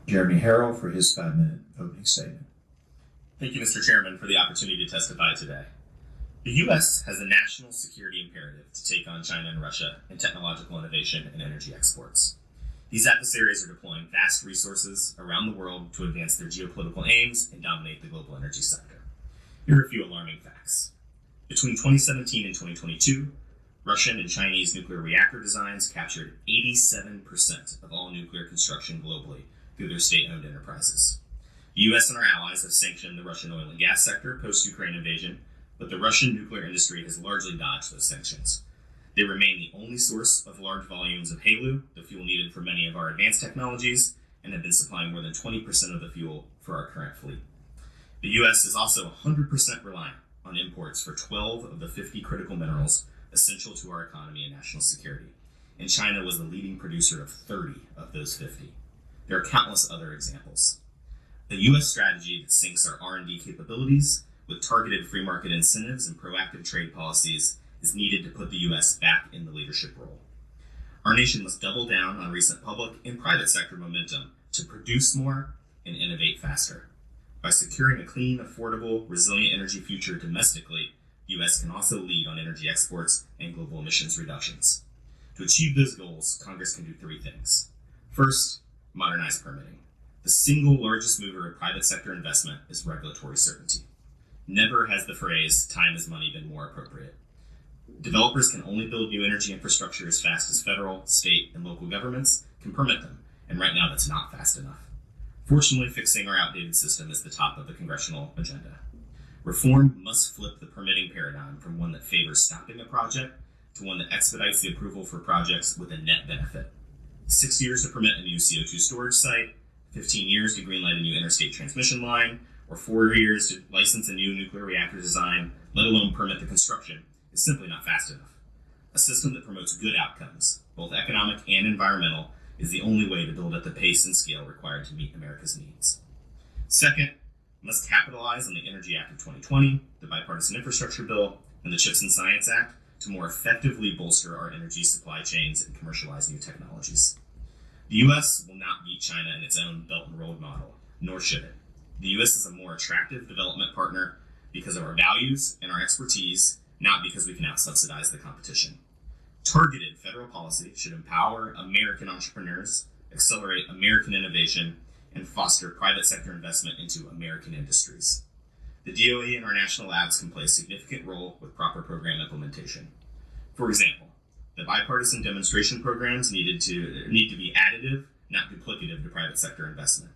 Jeremy Harrell for his 5-minute opening statement. Thank you, Mr. Chairman, for the opportunity to testify today. The U.S. has a national security imperative to take on China and Russia in technological innovation and energy exports. These adversaries are deploying vast resources around the world to advance their geopolitical aims and dominate the global energy sector. Here are a few alarming facts. Between 2017 and 2022, Russian and Chinese nuclear reactor designs captured 87% of all nuclear construction globally through their state-owned enterprises. The U.S. and our allies have sanctioned the Russian oil and gas sector post-Ukraine invasion, but the Russian nuclear industry has largely dodged those sanctions. They remain the only source of large volumes of HALEU, the fuel needed for many of our advanced technologies, and have been supplying more than 20% of the fuel for our current fleet. The U.S. is also 100% reliant on imports for 12 of the 50 critical minerals essential to our economy and national security, and China was the leading producer of 30 of those 50. There are countless other examples. A U.S. strategy that syncs our R&D capabilities with targeted free market incentives and proactive trade policies is needed to put the U.S. back in the leadership role. Our nation must double down on recent public and private sector momentum to produce more and innovate faster. By securing a clean, affordable, resilient energy future domestically, the U.S. can also lead on energy exports and global emissions reductions. To achieve those goals, Congress can do three things. First, modernize permitting. The single largest mover of private sector investment is regulatory certainty. Never has the phrase, time is money, been more appropriate. Developers can only build new energy infrastructure as fast as federal, state, and local governments can permit them, and right now that's not fast enough. Fortunately, fixing our outdated system is the top of the congressional agenda. Reform must flip the permitting paradigm from one that favors stopping a project to one that expedites the approval for projects with a net benefit. 6 years to permit a new CO2 storage site, 15 years to greenlight a new interstate transmission line, or 4 years to license a new nuclear reactor design, let alone permit the construction, is simply not fast enough. A system that promotes good outcomes, both economic and environmental, is the only way to build at the pace and scale required to meet America's needs. Second, we must capitalize on the Energy Act of 2020, the Bipartisan Infrastructure Bill, and the CHIPS and Science Act to more effectively bolster our energy supply chains and commercialize new technologies. The U.S. will not beat China in its own Belt and Road model, nor should it. The U.S. is a more attractive development partner because of our values and our expertise, not because we can out-subsidize the competition. Targeted federal policy should empower American entrepreneurs, accelerate American innovation, and foster private sector investment into American industries. The DOE and our national labs can play a significant role with proper program implementation. For example, the bipartisan demonstration programs need to be additive, not duplicative to private sector investment.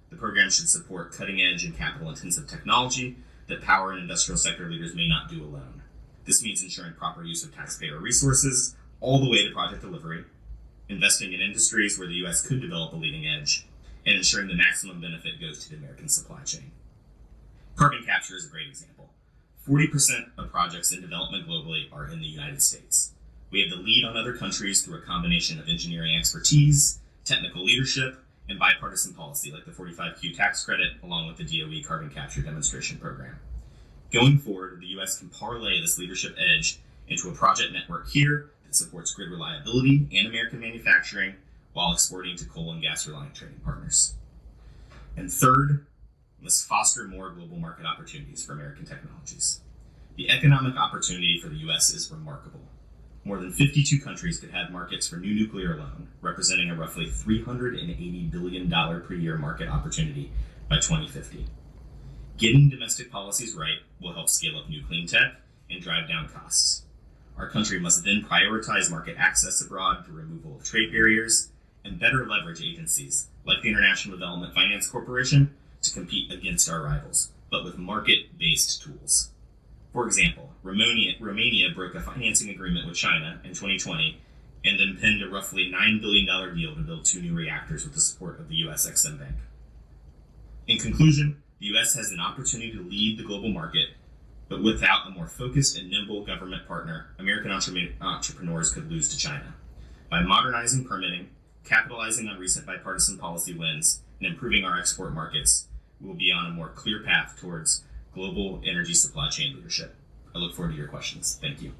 The program should support cutting-edge and capital-intensive technology that power and industrial sector leaders may not do alone. This means ensuring proper use of taxpayer resources all the way to project delivery, investing in industries where the U.S. could develop a leading edge, and ensuring the maximum benefit goes to the American supply chain. Carbon capture is a great example. 40% of projects in development globally are in the United States. We have the lead on other countries through a combination of engineering expertise, technical leadership, and bipartisan policy like the 45Q tax credit, along with the DOE carbon capture demonstration program. Going forward, the U.S. can parlay this leadership edge into a project network here that supports grid reliability and American manufacturing while exporting to coal and gas-reliant trading partners. And third, we must foster more global market opportunities for American technologies. The economic opportunity for the U.S. is remarkable. More than 52 countries could have markets for new nuclear alone, representing a roughly $380 billion per year market opportunity by 2050. Getting domestic policies right will help scale up new clean tech and drive down costs. Our country must then prioritize market access abroad through removal of trade barriers and better leverage agencies like the International Development Finance Corporation to compete against our rivals, but with market-based tools. For example, Romania broke a financing agreement with China in 2020 and then penned a roughly $9 billion deal to build 2 new reactors with the support of the U.S. Exim Bank. In conclusion, the U.S. has an opportunity to lead the global market, but without a more focused and nimble government partner, American entrepreneurs could lose to China. By modernizing permitting, capitalizing on recent bipartisan policy wins, and improving our export markets, we will be on a more clear path towards global energy supply chain leadership. I look forward to your questions. Thank you.